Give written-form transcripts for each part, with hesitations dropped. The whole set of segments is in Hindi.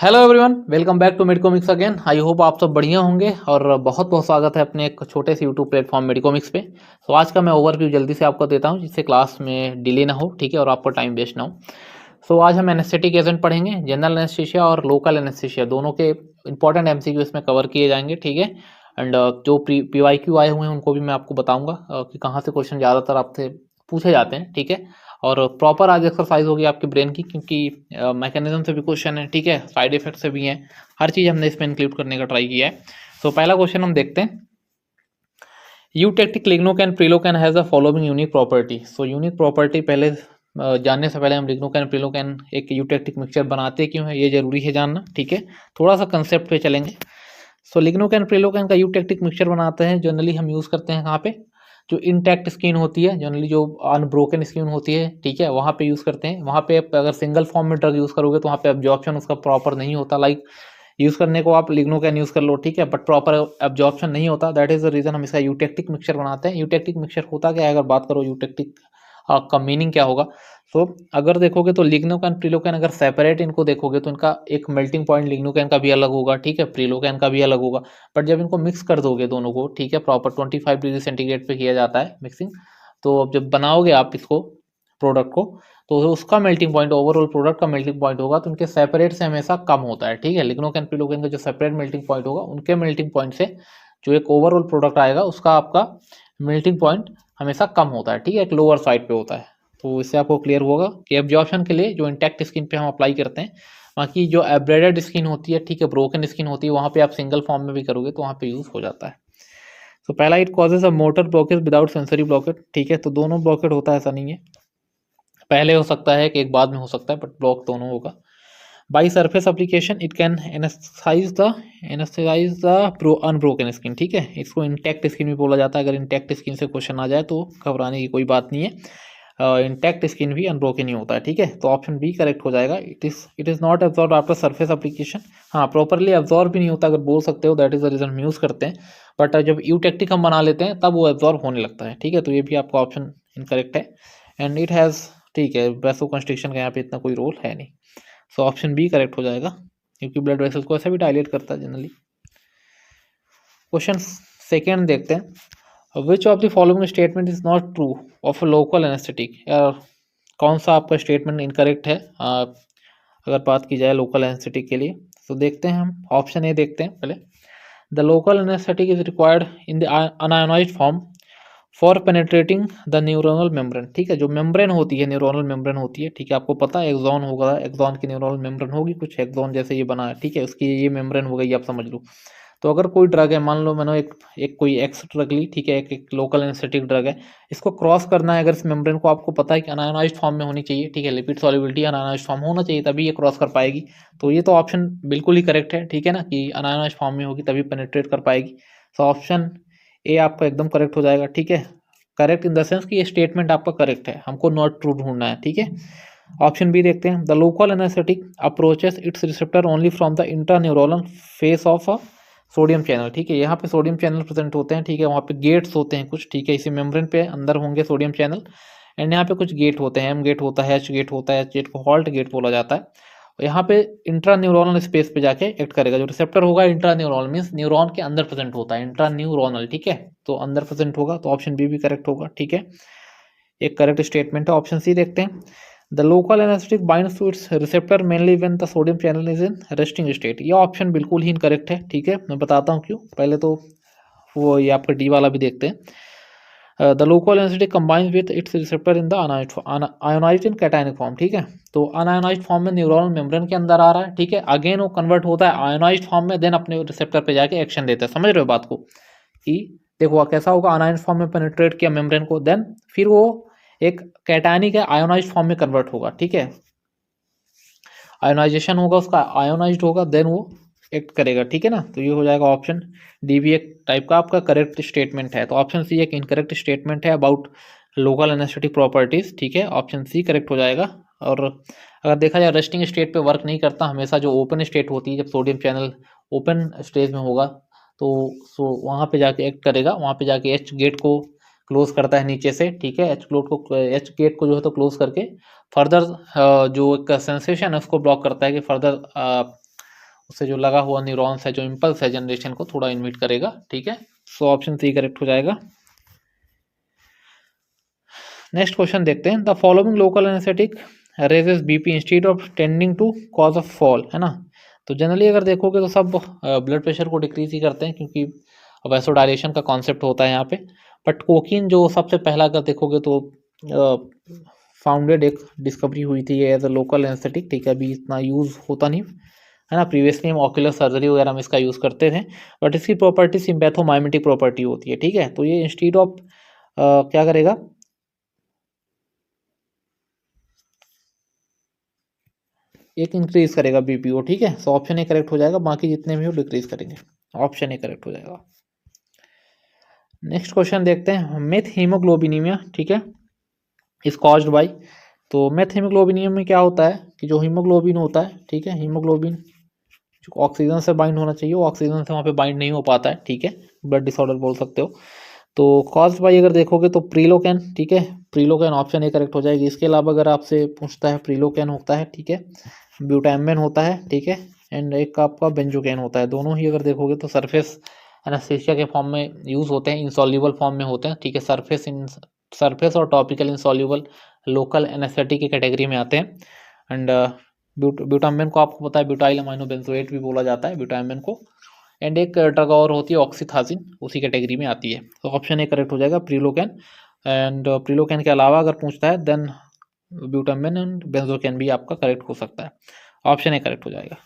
Hello everyone, welcome back to Medicomix again. I hope आप सब बढ़िया होंगे और बहुत बहुत स्वागत है अपने एक छोटे से यूट्यूब प्लेटफॉर्म मेडिकोमिक्स पे। तो आज का मैं ओवरव्यू जल्दी से आपको देता हूँ जिससे क्लास में डिले ना हो, ठीक है, और आपको टाइम वेस्ट ना हो। सो आज हम एनेस्थेटिक एजेंट पढ़ेंगे, जनरल एनेस्थीसिया और लोकल एनेस्थीसिया दोनों के इंपॉर्टेंट एमसीक्यू इसमें कवर किए जाएंगे, ठीक है। एंड जो पीवाईक्यू आए हुए हैं उनको भी मैं आपको बताऊंगा कि कहाँ से क्वेश्चन ज़्यादातर आपसे पूछे जाते हैं, ठीक है। और प्रॉपर आज एक्सरसाइज होगी आपके ब्रेन की, क्योंकि मैकेनिज्म से भी क्वेश्चन है, ठीक है, साइड इफेक्ट से भी हैं, हर चीज़ हमने इसमें इंक्लूड करने का ट्राई किया है। तो पहला क्वेश्चन हम देखते हैं। Eutectic lignocaine prilocaine has the following unique property. So unique property पहले जानने से पहले हम लिग्नोकैन प्रिलोकैन एक यूटेक्टिक मिक्सचर बनाते क्यों है ये जरूरी है जानना, ठीक है। थोड़ा सा कंसेप्ट पे चलेंगे। सो लिग्नोकैन प्रिलोकैन का यूटेक्टिक मिक्सचर बनाते हैं, जनरली हम यूज़ करते हैं कहाँ पे, जो इंटैक्ट स्किन होती है, जनरली जो अनब्रोकन स्किन होती है, ठीक है, वहाँ पे यूज़ करते हैं। वहाँ पे अगर सिंगल फॉर्म में ड्रग यूज़ करोगे तो वहाँ पे एब्जॉर्प्शन उसका प्रॉपर नहीं होता। लाइक यूज़ करने को आप लिग्नोकैन यूज़ कर लो, ठीक है, बट प्रॉपर एब्जॉर्प्शन नहीं होता। दैट इज़ द रीज़न हम इसका यूटेक्टिक मिक्सचर बनाते हैं। यूटेक्टिक मिक्सचर होता क्या है, अगर बात करो यूटेक्टिक का मीनिंग क्या होगा। सो अगर देखोगे तो लिग्नोकैन प्रिलोकैन अगर सेपरेट इनको देखोगे तो इनका एक मेल्टिंग पॉइंट लिग्नोकैन का भी अलग होगा, ठीक है, प्रिलोकैन का भी अलग होगा। बट जब इनको मिक्स कर दोगे दोनों को, ठीक है, प्रॉपर 25 डिग्री सेंटीग्रेड पे किया जाता है मिक्सिंग। तो अब जब बनाओगे आप इसको प्रोडक्ट को, तो उसका मेल्टिंग पॉइंट, ओवरऑल प्रोडक्ट का मेल्टिंग पॉइंट होगा तो उनके सेपरेट से हमेशा कम होता है, ठीक है। लिग्नोकैन प्रिलोकैन का जो सेपरेट मेल्टिंग पॉइंट होगा उनके मेल्टिंग पॉइंट से जो एक ओवरऑल प्रोडक्ट आएगा उसका आपका मेल्टिंग पॉइंट हमेशा कम होता है, ठीक है, एक लोअर साइड पे होता है। तो इससे आपको क्लियर होगा कि एब्जॉर्प्शन के लिए जो इंटैक्ट स्किन पे हम अप्लाई करते हैं, बाकी जो एब्रेडेड स्किन होती है, ठीक है, ब्रोकन स्किन होती है, वहाँ पे आप सिंगल फॉर्म में भी करोगे तो वहाँ पे यूज़ हो जाता है। तो पहला, it causes a motor blockage without sensory blockade, ठीक है, तो दोनों ब्लॉकेट होता है ऐसा नहीं है, पहले हो सकता है कि एक बाद में हो सकता है, बट ब्लॉक दोनों होगा। By surface application it can anaesthetise the unbroken skin, ठीक है, इसको इंटैक्ट स्किन भी बोला जाता है। अगर इंटैक्ट स्किन से क्वेश्चन आ जाए तो घबराने की कोई बात नहीं है, इंटैक्ट स्किन भी अनब्रोकन ही होता है, ठीक है। तो ऑप्शन बी करेक्ट हो जाएगा। It is not absorb after surface application. हाँ, प्रॉपरली एब्जॉर्ब भी नहीं होता अगर बोल सकते हो, दैट इज द रीजन हम यूज़ करते हैं। बट जब यूटेक्टिक हम बना लेते हैं तब वो एब्जॉर्ब होने लगता है, ठीक है। तो ये भी आपका ऑप्शन इनकरेक्ट है। एंड इट हैज़, ठीक है, वैसो कंस्ट्रिक्शन का यहाँ पे इतना कोई रोल है नहीं। सो ऑप्शन बी करेक्ट हो जाएगा, क्योंकि ब्लड वेसल्स को ऐसे भी डायलेट करता है जनरली। क्वेश्चन सेकेंड देखते हैं। Which of the following statement is not true of local anaesthetic. यार कौन सा आपका स्टेटमेंट इनकरेक्ट है अगर बात की जाए लोकल एनेस्थेटिक के लिए। तो देखते हैं हम ऑप्शन ए देखते हैं पहले। The local anaesthetic is required in the unionised form for penetrating the neuronal membrane, ठीक है, जो मेम्ब्रेन होती है, न्यूरोनल मेम्ब्रेन होती है, ठीक है, आपको पता है एक्सॉन होगा, एक्सॉन की न्यूरोनल मेम्ब्रेन होगी कुछ एक्सॉन जैसे ये बना है, ठीक है, उसकी ये मेम्ब्रेन हो गई, आप समझ लो। तो अगर कोई ड्रग है, मान लो मैंने एक एक कोई एक्स ड्रग ली, ठीक है, एक लोकल एनेस्थेटिक ड्रग है, इसको क्रॉस करना है, अगर इस मेम्ब्रेन को आपको पता है कि अनायोनाइज्ड फॉर्म में होनी चाहिए, ठीक है, लिपिड सॉल्युबिलिटी अनायोनाइज्ड फॉर्म होना चाहिए तभी ये क्रॉस कर पाएगी। तो ये तो ऑप्शन बिल्कुल ही करेक्ट है, ठीक है ना, कि अनायोनाइज्ड फॉर्म में होगी तभी पेनिट्रेट कर पाएगी। तो ऑप्शन ए आपका एकदम करेक्ट हो जाएगा, ठीक है। करेक्ट इन द सेंस कि ये स्टेटमेंट आपका करेक्ट है, हमको नॉट ट्रू ढूंढना है, ठीक है। ऑप्शन बी देखते हैं। The local anaesthetic approaches its receptor only from the intraneuronal face of a sodium channel, ठीक है, यहाँ पे सोडियम चैनल प्रेजेंट होते हैं, ठीक है, वहाँ पे गेट्स होते हैं कुछ, ठीक है, इसी मेम्ब्रेन पे अंदर होंगे सोडियम चैनल। एंड यहाँ पे कुछ गेट होते हैं, एम गेट होता है, एच गेट होता है, एच गेट को हॉल्ट गेट बोला जाता है। और यहाँ पे इंट्रा न्यूरोनल स्पेस पे जाके एक्ट करेगा। जो रिसेप्टर होगा इंट्रा न्यूरोनल मीन्स न्यूरॉन के अंदर प्रेजेंट होता है, इंट्रा न्यूरोनल, ठीक है, तो अंदर प्रेजेंट होगा। तो ऑप्शन बी भी करेक्ट होगा, ठीक है, एक करेक्ट स्टेटमेंट है। ऑप्शन सी देखते हैं। The local anaesthetic binds to its receptor mainly when the sodium channel is in resting state. ये ऑप्शन बिल्कुल ही इनकरेक्ट है, ठीक है, मैं बताता हूँ क्यों। पहले तो वो ये आपका डी वाला भी देखते हैं। The local anaesthetic combines with its receptor in the ionised in cationic form, ठीक है, तो अनायोनाइज्ड फॉर्म में न्यूरोनल मेम्ब्रेन के अंदर आ रहा है, ठीक है, अगेन वो कन्वर्ट होता है आयोनाइज्ड फॉर्म में, देन अपने रिसेप्टर पे जाके एक्शन देता है। समझ रहे हो बात को, कि देखो कैसा होगा, अनायोनाइज्ड फॉर्म में पेनिट्रेट किया मेम्ब्रेन को, देन फिर वो एक कैटायनिक है आयोनाइज्ड फॉर्म में कन्वर्ट होगा, ठीक है, आयोनाइजेशन होगा उसका, आयोनाइज्ड होगा, देन वो एक्ट करेगा, ठीक है ना। तो ये हो जाएगा ऑप्शन डी भी एक टाइप का आपका करेक्ट स्टेटमेंट है। तो ऑप्शन सी एक इनकरेक्ट स्टेटमेंट है अबाउट लोकल एनेस्थेटिक प्रॉपर्टीज, ठीक है, ऑप्शन सी करेक्ट हो जाएगा। और अगर देखा जाए रेस्टिंग स्टेट पे वर्क नहीं करता, हमेशा जो ओपन स्टेट होती है, जब सोडियम चैनल ओपन स्टेज में होगा तो वहाँ पे जाके एक्ट करेगा, वहाँ पे जाके एच गेट को क्लोज करता है नीचे से, ठीक है, एच गेट को जो है तो क्लोज करके फर्दर जो एक सेंसेशन है उसको ब्लॉक करता है कि फर्दर उससे जो लगा हुआ न्यूरॉन्स है, जो इम्पल्स है जनरेशन को, थोड़ा इनहिबिट करेगा, ठीक है। सो ऑप्शन सी करेक्ट हो जाएगा। नेक्स्ट क्वेश्चन देखते हैं, the following local anaesthetic raises BP instead of tending to cause of fall, है ना। तो जनरली अगर देखोगे तो सब ब्लड प्रेशर को डिक्रीज ही करते हैं, क्योंकि वैसोडायलेशन का कॉन्सेप्ट होता है यहाँ पे। बट कोकीन जो सबसे पहला अगर देखोगे तो फाउंडेड एक डिस्कवरी हुई थी एज अ लोकल एनेस्थेटिक, ठीक है। अभी इतना यूज़ होता नहीं है ना, प्रीवियसली हम ऑक्यूलर सर्जरी वगैरह में इसका यूज़ करते थे, बट इसकी प्रॉपर्टी सिम्पैथोमाइमेटिक प्रॉपर्टी होती है, ठीक है। तो ये इंस्टेड ऑफ क्या करेगा, एक इंक्रीज करेगा बीपीओ, ठीक है। सो ऑप्शन ए करेक्ट हो जाएगा, बाकी जितने भी हो डिक्रीज करेंगे, ऑप्शन ए करेक्ट हो जाएगा। नेक्स्ट क्वेश्चन देखते हैं, मेथ हीमोग्लोबिनीमिया, ठीक है, इज कॉज्ड बाय। तो मेथ हीमोग्लोबिनीमिया में क्या होता है कि जो हीमोग्लोबिन होता है, ठीक है, हीमोग्लोबिन जो ऑक्सीजन से बाइंड होना चाहिए वो ऑक्सीजन से वहाँ पे बाइंड नहीं हो पाता है, ठीक है, ब्लड डिसऑर्डर बोल सकते हो। तो कॉज्ड बाय अगर देखोगे तो प्रीलोकेन, ठीक है, प्रीलोकेन ऑप्शन ए करेक्ट हो जाएगी। इसके अलावा अगर आपसे पूछता है, प्रीलोकेन होता है, ठीक है, ब्यूटामिन होता है, ठीक है, एंड एक आपका बेंजोकेन होता है। दोनों ही अगर देखोगे तो सरफेस एनेस्थीसिया के फॉर्म में यूज़ होते हैं, इंसॉल्युबल फॉर्म में होते हैं, ठीक है। सरफेस और टॉपिकल इंसॉल्युबल लोकल एनेस्थेटिक की कैटेगरी में आते हैं। एंड ब्यूटामिन को आपको पता है ब्यूटाइल अमाइनो बेंजोएट भी बोला जाता है ब्यूटामिन को। एंड एक ड्रग और होती है ऑक्सीथाजिन, उसी कैटेगरी में आती है। तो ऑप्शन ए करेक्ट हो जाएगा, प्रीलोकेन। एंड प्रीलोकेन के अलावा अगर पूछता है देन ब्यूटामिन एंड बेंजोकेन भी आपका करेक्ट हो सकता है, ऑप्शन ए करेक्ट हो जाएगा।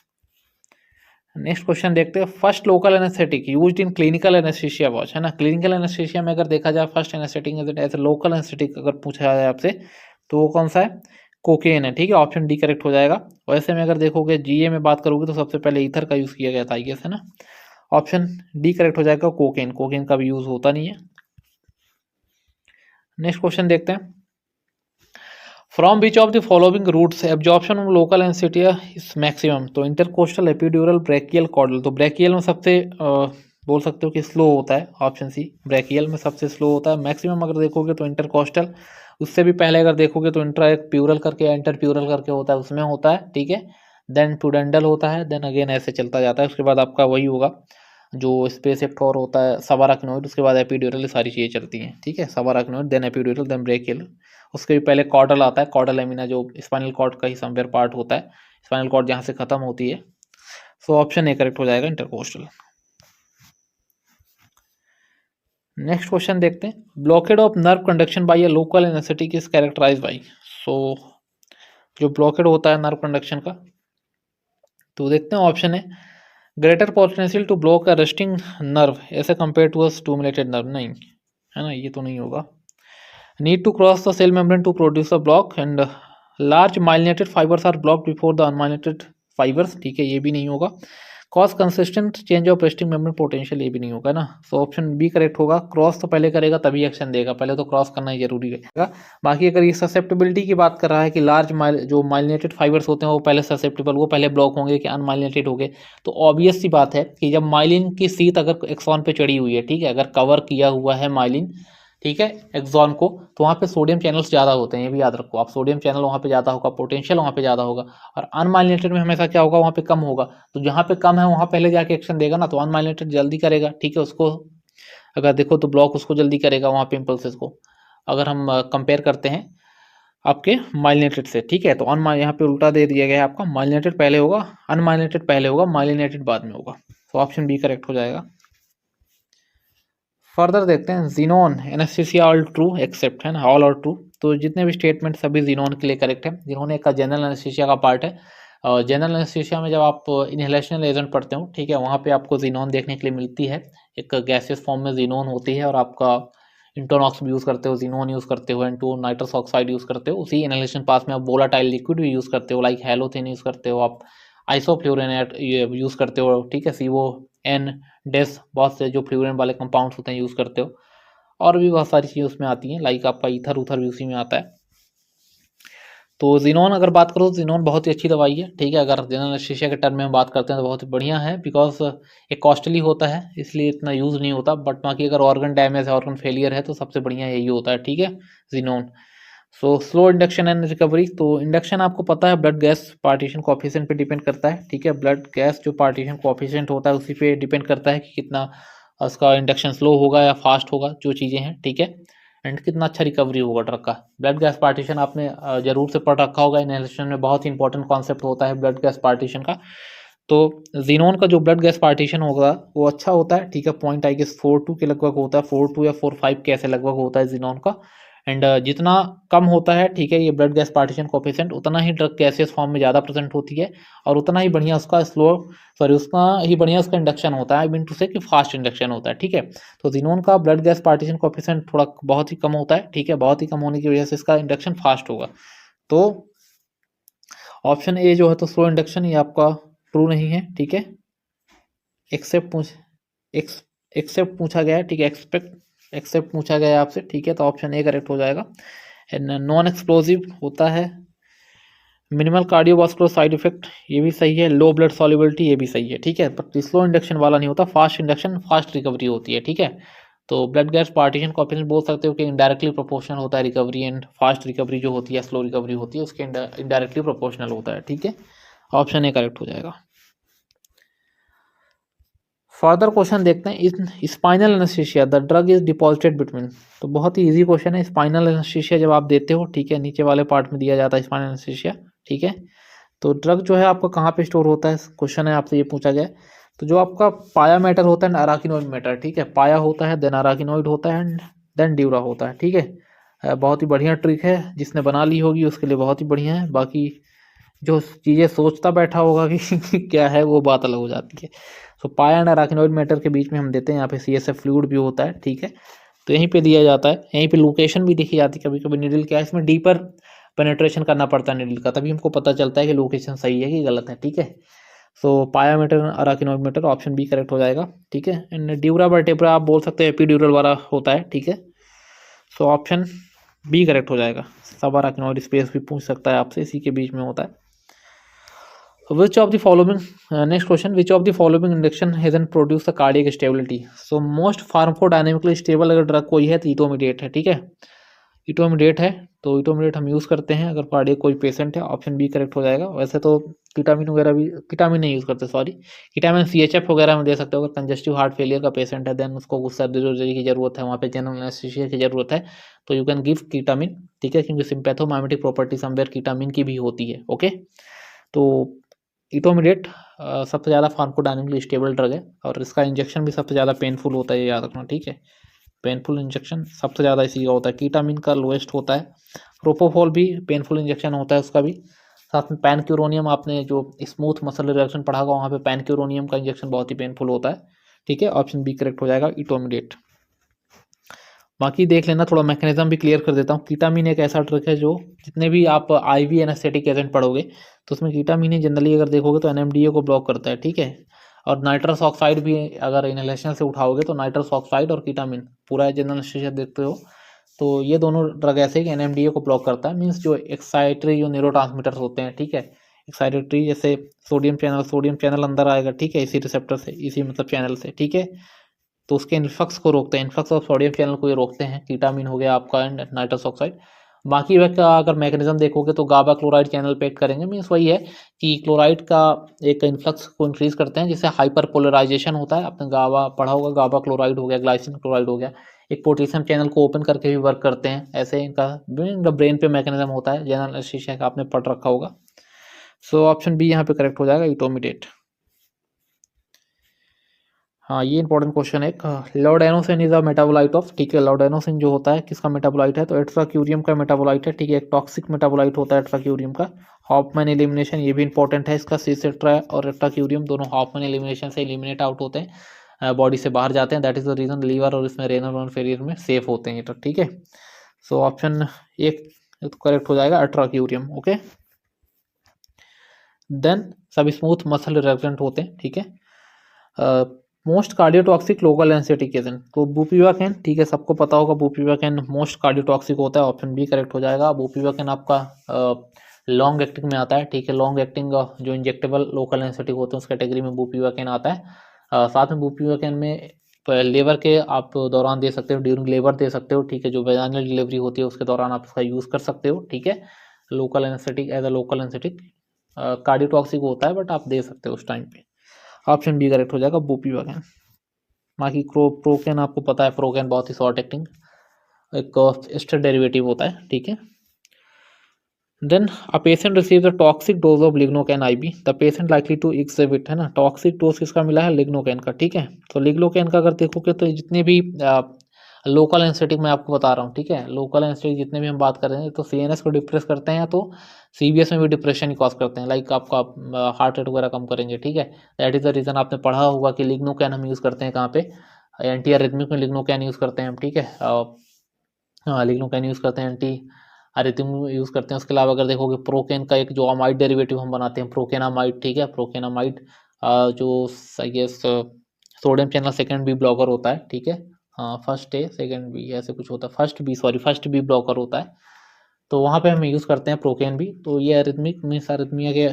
नेक्स्ट क्वेश्चन देखते हैं, first local anaesthetic used in clinical anaesthesia was, है ना। क्लिनिकल एनेस्थीसिया में अगर देखा जाए first anaesthetic as local anaesthetic अगर पूछा जाए आपसे तो वो कौन सा है, कोकेन है, ठीक है, ऑप्शन डी करेक्ट हो जाएगा। वैसे में अगर देखोगे जीए में बात करोगे तो सबसे पहले ईथर का यूज़ किया गया था, आई गेस, है ना। ऑप्शन डी करेक्ट हो जाएगा, कोकेन, कोकेन का भी यूज़ होता नहीं है। नेक्स्ट क्वेश्चन देखते हैं, from which of the following routes absorption of local anaesthesia is maximum. तो इंटरकोस्टल, एपिड्यूरल, ब्रैकियल, कॉर्डल। तो ब्रैकियल में सबसे बोल सकते हो कि स्लो होता है, ऑप्शन सी, ब्रैकियल में सबसे स्लो होता है। मैक्सिमम अगर देखोगे तो इंटरकोस्टल, उससे भी पहले अगर देखोगे तो इंट्रा प्यूरल करके एंटर प्यूरल करके होता है, उसमें होता है, ठीक है। देन प्यूडेंडल होता है, देन अगेन ऐसे चलता जाता है। उसके बाद आपका वही होगा जो स्पेस एक्टोर होता है, सबाराक्नोइड, उसके बाद एपिड्यूरल, सारी चीज़ें चलती हैं, ठीक है। सबाराक्नोइड, देन एपिड्यूरल, देन ब्रैकियल। उसके भी पहले कॉर्डल आता है, कॉर्डल एमिना जो स्पाइनल कॉर्ड का ही समवेयर पार्ट होता है, स्पाइनल कॉर्ड जहाँ से खत्म होती है। सो ऑप्शन ए करेक्ट हो जाएगा, इंटरकोस्टल। नेक्स्ट क्वेश्चन देखते हैं, blockade of nerve conduction by a local anaesthetic is characterised by. So जो ब्लॉकेड होता है नर्व कंडक्शन का, तो देखते हैं, ऑप्शन है greater potential to block a resting nerve as compare to a stimulated nerve, नहीं, है ना, ये तो नहीं होगा। Need to cross the cell membrane to produce a block, and large myelinated fibres are block before the unmyelinated fibres, ठीक है, ये भी नहीं होगा। Cause consistent change of resting membrane potential, ये भी नहीं होगा ना। सो ऑप्शन बी करेक्ट होगा, क्रॉस तो पहले करेगा तभी एक्शन देगा, पहले तो क्रॉस करना ही जरूरी है। बाकी अगर ये ससेप्टेबिलिटी की बात कर रहा है कि लार्ज जो माइलिनेटेड फाइबर्स होते हैं वो पहले ससेप्टेबल, वो पहले ब्लॉक होंगे कि अनमाइलिनेटेड होंगे, तो ऑब्वियस सी बात है कि जब माइलिन की सीट अगर एक्सॉन पे चढ़ी हुई है, ठीक है, अगर कवर किया हुआ है माइलिन, ठीक है, एक्सॉन को, तो वहाँ पे सोडियम चैनल्स ज़्यादा होते हैं, ये भी याद रखो आप, सोडियम चैनल वहाँ पे ज़्यादा होगा, पोटेंशियल वहाँ पे ज़्यादा होगा। और अनमाइलिनेटेड में हमेशा क्या होगा, वहाँ पे कम होगा। तो जहाँ पे कम है वहाँ पहले जाके एक्शन देगा ना, तो अनमाइलिनेटेड जल्दी करेगा, ठीक है, उसको अगर देखो तो ब्लॉक उसको जल्दी करेगा वहाँ पे इम्पल्सेस को, अगर हम कंपेयर करते हैं आपके माइलिनेटेड से, ठीक है। तो यहाँ पे उल्टा दे दिया गया है आपका, माइलिनेटेड पहले होगा, अनमाइलिनेटेड पहले होगा, माइलिनेटेड बाद में होगा। तो ऑप्शन बी करेक्ट हो जाएगा। फर्दर देखते हैं, xenon anaesthesia all true except, है ना, ऑल और ट्रू। तो जितने भी स्टेटमेंट सभी जीनोन के लिए करेक्ट है। जिन्होंने का जनरल एनेस्थीसिया का पार्ट है, जनरल एनेस्थीसिया में जब आप इनहेलेशनल एजेंट पढ़ते हो, ठीक है, वहाँ पे आपको जीनोन देखने के लिए मिलती है, एक गैसियस फॉर्म में जीनोन होती है, और आपका इंटोनॉक्स भी यूज़ करते हो, जीनोन यूज़ करते हो, एंटो नाइट्रस ऑक्साइड यूज़ करते हो, उसी इनहेलेशन पास में आप वोलाटाइल लिक्विड भी यूज़ करते हो, लाइक हेलोथिन यूज़ करते हो आप, आइसोफ्लोरेनेट यूज़ करते हो, ठीक है, CON डेस, बहुत से जो फ्लोरीन वाले कंपाउंड्स होते हैं यूज़ करते हो, और भी बहुत सारी चीज़ें उसमें आती हैं, लाइक आपका ईथर उथर भी उसी में आता है। तो जीनोन अगर बात करो तो जीनोन बहुत ही अच्छी दवाई है, ठीक है। अगर जनरल एनेस्थीसिया के टर्म में हम बात करते हैं तो बहुत ही बढ़िया है, बिकॉज एक कॉस्टली होता है इसलिए इतना यूज़ नहीं होता, बट बाकी अगर ऑर्गन डैमेज है, ऑर्गन फेलियर है, तो सबसे बढ़िया यही होता है, ठीक है, xenon. So slow induction and recovery, तो इंडक्शन आपको पता है ब्लड गैस पार्टीशन कोएफिशिएंट पे डिपेंड करता है, ठीक है। ब्लड गैस जो पार्टीशन कोएफिशिएंट होता है उसी पे डिपेंड करता है कि कितना उसका इंडक्शन स्लो होगा या फास्ट होगा, जो चीज़ें हैं, ठीक है। एंड कितना अच्छा रिकवरी होगा ड्रग का। ब्लड गैस पार्टीशन आपने जरूर से पढ़ रखा होगा, इनहेलेशन में बहुत ही इंपॉर्टेंट कॉन्सेप्ट होता है ब्लड गैस पार्टीशन का। तो जीनोन का जो ब्लड गैस पार्टीशन होगा वो अच्छा होता है, ठीक है। पॉइंट आई गेस 4.2 के लगभग होता है, 4.2 या 4.5 के ऐसे लगभग होता है जीनोन का। एंड जितना कम होता है, ठीक है, ये ब्लड गैस पार्टीशन कोएफिशिएंट, उतना ही ड्रग गैसियस फॉर्म में ज़्यादा प्रेजेंट होती है और उतना ही बढ़िया उसका उतना ही बढ़िया उसका इंडक्शन होता है। आई मीन टू से कि फास्ट इंडक्शन होता है, ठीक है। तो जीनोन का ब्लड गैस पार्टीशन कोएफिशिएंट थोड़ा बहुत ही कम होता है, ठीक है। बहुत ही कम होने की वजह से इसका इंडक्शन फास्ट होगा। तो ऑप्शन ए जो है तो स्लो इंडक्शन, ये आपका ट्रू नहीं है, ठीक है। एक्सेप्ट पूछा गया है, ठीक है। एक्सेप्ट पूछा गया है आपसे, ठीक है। तो ऑप्शन ए करेक्ट हो जाएगा। एंड नॉन एक्सप्लोजिव होता है, मिनिमल कार्डियोवास्कुलर साइड इफेक्ट, ये भी सही है। लो ब्लड सॉल्युबिलिटी, ये भी सही है, ठीक है। पर स्लो इंडक्शन वाला नहीं होता, फास्ट इंडक्शन फास्ट रिकवरी होती है, ठीक है। तो ब्लड गैस पार्टीशन कोएफिशिएंट बोल सकते हो कि इनडायरेक्टली प्रोपोर्शनल होता है रिकवरी एंड फास्ट रिकवरी जो होती है, स्लो रिकवरी होती है, उसके इनडायरेक्टली प्रोपोर्शनल होता है, ठीक है। ऑप्शन ए करेक्ट हो जाएगा। फर्दर क्वेश्चन देखते हैं। In spinal anaesthesia the drug is deposited between, तो बहुत ही इजी क्वेश्चन है। स्पाइनल एनेस्थीसिया जब आप देते हो, ठीक है, नीचे वाले पार्ट में दिया जाता है स्पाइनल एनेस्थीसिया, ठीक है। तो ड्रग जो है आपका कहाँ पे स्टोर होता है, क्वेश्चन है आपसे ये पूछा गया है। तो जो आपका पाया मैटर होता है एंड अराकिनोइड मैटर, ठीक है। पाया होता है, देन अराकिनोइड होता है एंड देन ड्यूरा होता है, ठीक है। बहुत ही बढ़िया ट्रिक है, जिसने बना ली होगी उसके लिए बहुत ही बढ़िया है। बाकी जो चीज़ें सोचता बैठा होगा कि क्या है, वो बात अलग हो जाती है। सो पाया एंड अराकिनोइड मैटर के बीच में हम देते हैं, यहाँ पे CSF फ्लूइड भी होता है, ठीक है। तो यहीं पे दिया जाता है, यहीं पे लोकेशन भी देखी जाती है। कभी कभी नीडल क्या है, इसमें डीपर पेनेट्रेशन करना पड़ता है नीडल का, तभी हमको पता चलता है कि लोकेशन सही है कि गलत है, ठीक है। So pia mater arachnoid mater, option B correct हो जाएगा, ठीक है। एंड ड्यूरा वर्टेब्रा आप बोल सकते हैं एपिड्यूरल वाला होता है, ठीक है। सो ऑप्शन बी करेक्ट हो जाएगा। सब अराकिनोइड स्पेस भी पूछ सकता है आपसे, इसी के बीच में होता है। Which of the following next question, which of the following induction hasn't produced the cardiac stability? So most pharmacodynamically stable अगर ड्रग कोई है तो इटोमिडेट है, ठीक है। इटोमिडेट है, तो इटोमिडेट हम यूज़ करते हैं अगर कार्डियक कोई पेशेंट है। ऑप्शन बी करेक्ट हो जाएगा। वैसे तो कीटामिन वगैरह भी, कीटामिन नहीं यूज़ करते, सॉरी, कीटामिन CHF वगैरह में दे सकते हो। अगर कंजेस्टिव हार्ट फेलियर का पेशेंट है, देन उसको कुछ सर्जरी की जरूरत है, वहाँ पे जनरल एनेस्थीसिया की जरूरत है, तो यू कैन गिव कीटामिन, ठीक है, क्योंकि सिम्पैथोमाइमेटिक प्रॉपर्टी समवेयर कीटामिन की भी होती है, ओके। तो इटोमिडेट सबसे ज़्यादा फार्माकोडायनेमिकली स्टेबल ड्रग है और इसका इंजेक्शन भी सबसे ज़्यादा पेनफुल होता है, ये याद रखना, ठीक है। पेनफुल इंजेक्शन सबसे ज़्यादा इसी का होता है। कीटामिन का लोएस्ट होता है। प्रोपोफॉल भी पेनफुल इंजेक्शन होता है उसका भी। साथ में पैनक्यूरोनियम, आपने जो स्मूथ मसल रिएक्शन पढ़ा होगा वहाँ पे पैनक्यूरोनियम का इंजेक्शन बहुत ही पेनफुल होता है, ठीक है। ऑप्शन बी करेक्ट हो जाएगा, इटोमिडेट। बाकी देख लेना, थोड़ा मैकेनिज्म भी क्लियर कर देता हूँ। कीटामिन एक ऐसा ड्रग है जो जितने भी आप IV एनेस्थेटिक एजेंट पढ़ोगे तो उसमें कीटामिन जनरली अगर देखोगे तो NMDA को ब्लॉक करता है, ठीक है। और नाइट्रस ऑक्साइड भी अगर इनहेलेशन से उठाओगे तो नाइट्रस ऑक्साइड और कीटामिन पूरा जनरल एनेस्थीसिया देखते हो तो ये दोनों ड्रग ऐसे कि NMDA को ब्लॉक करता है। मीन्स जो एक्साइटरी जो न्यूरोट्रांसमीटर्स होते हैं, ठीक है, एक्साइटरी जैसे सोडियम चैनल अंदर आएगा, ठीक है, इसी रिसेप्टर से, इसी मतलब चैनल से, ठीक है। तो उसके इन्फ्लक्स को रोकते हैं, इन्फ्लक्स ऑफ सोडियम चैनल को ये रोकते हैं। कीटामिन हो गया आपका एंड नाइट्रस ऑक्साइड। बाकी वह का अगर मैकेनिज्म देखोगे तो गाबा क्लोराइड चैनल पे एक्ट करेंगे। मीन्स वही है कि क्लोराइड का एक इन्फ्लक्स को इंक्रीज करते हैं, जिससे हाइपर पोलराइजेशन होता है। आपने गाबा पढ़ा होगा, गाबा क्लोराइड हो गया, ग्लाइसिन क्लोराइड हो गया, एक पोटेशियम चैनल को ओपन करके भी वर्क करते हैं। ऐसे इनका ब्रेन पे मैकेनिज्म होता है, जनरल एनेस्थीसिया का आपने पढ़ रखा होगा। सो ऑप्शन बी यहाँ पे करेक्ट हो जाएगा, इटोमिडेट। हाँ, ये इंपॉर्टेंट क्वेश्चन है। लॉर्डेनोसिन इज अ मेटाबोलाइट ऑफ, ठीक है। लॉर्डेनोसिन जो होता है किसका मेटाबोलाइट है, तो एट्राक्यूरियम का मेटाबोलाइट है, ठीक है। एक टॉक्सिक मेटाबोलाइट होता है एट्राक्यूरियम का। हॉफमैन एलिमिनेशन, ये भी इंपॉर्टेंट है इसका। सिसेट्रा और एट्राक्यूरियम दोनों हॉफमैन एलिमिनेशन से एलिमिनेट आउट होते हैं, बॉडी से बाहर जाते हैं। That is the reason liver और इसमें रेनल और फेलियर में सेफ होते हैं ये ड्रग, ठीक है। सो ऑप्शन एक करेक्ट हो जाएगा, एट्राक्यूरियम, ओके। देन सब स्मूथ मसल रिलेक्टेंट होते हैं, ठीक है। Most cardiotoxic local anaesthetic agent, तो बुपिवाकेन, ठीक है, सबको पता होगा बुपिवाकेन मोस्ट कार्डियोटॉक्सिक होता है। ऑप्शन बी करेक्ट हो जाएगा। बुपिवाकेन आपका लॉन्ग एक्टिंग में आता है, ठीक है। लॉन्ग एक्टिंग जो इंजेक्टेबल लोकल एनेस्थेटिक होते हैं उस कैटेगरी में बुपिवाकेन आता है। साथ में बुपिवाकेन में लेबर के आप दौरान दे सकते हो, ड्यूरिंग लेबर दे सकते हो, ठीक है। जो वेजाइनल डिलीवरी होती है उसके दौरान आप इसका यूज़ कर सकते हो, ठीक है। Local anaesthetic, as a local anaesthetic. Cardiotoxic होता है बट आप दे सकते हो उस टाइम पे। ऑप्शन बी करेक्ट हो जाएगा, बुपिवागेन। बाकी प्रोकेन आपको पता है, प्रोकेन बहुत ही शॉर्ट एक्टिंग एक एस्टर डेरिवेटिव होता है, ठीक है। Then a patient receive the toxic dose of lignocaine IV, the patient likely to exhibit, है ना। टॉक्सिक डोज किसका मिला है, लिग्नोकैन का, ठीक है। तो लिग्नोकैन का अगर देखोगे तो जितने भी लोकल एनेस्थेटिक मैं आपको बता रहा हूँ, ठीक है। लोकल एनेस्थेटिक जितने भी हम बात कर रहे हैं तो सीएनएस को डिप्रेस करते हैं, तो सीबीएस में भी डिप्रेशन ही कॉज करते हैं, लाइक आपका हार्ट रेट वगैरह कम करेंगे, ठीक है। दैट इज द रीजन आपने पढ़ा होगा कि लिग्नोकैन हम यूज़ करते हैं कहाँ पे, एंटी अरिथमिक में लिग्नोकैन यूज़ करते हैं हम, ठीक है। हाँ, लिग्नोकैन यूज़ करते हैं, एंटी अरिथमिक यूज़ करते हैं। उसके अलावा अगर देखोगे प्रोकेन का एक जो अमाइड डेरिवेटिव हम बनाते हैं, प्रोकेनामाइड, ठीक है। प्रोकेनामाइड जो I guess sodium channel second B blocker होता है, ठीक है। हाँ, फर्स्ट ए सेकंड बी ऐसे कुछ होता है, फर्स्ट बी ब्लॉकर होता है, तो वहाँ पे हम यूज़ करते हैं प्रोकेन भी। तो ये अरिथमिक मीन्स अरिथमिया के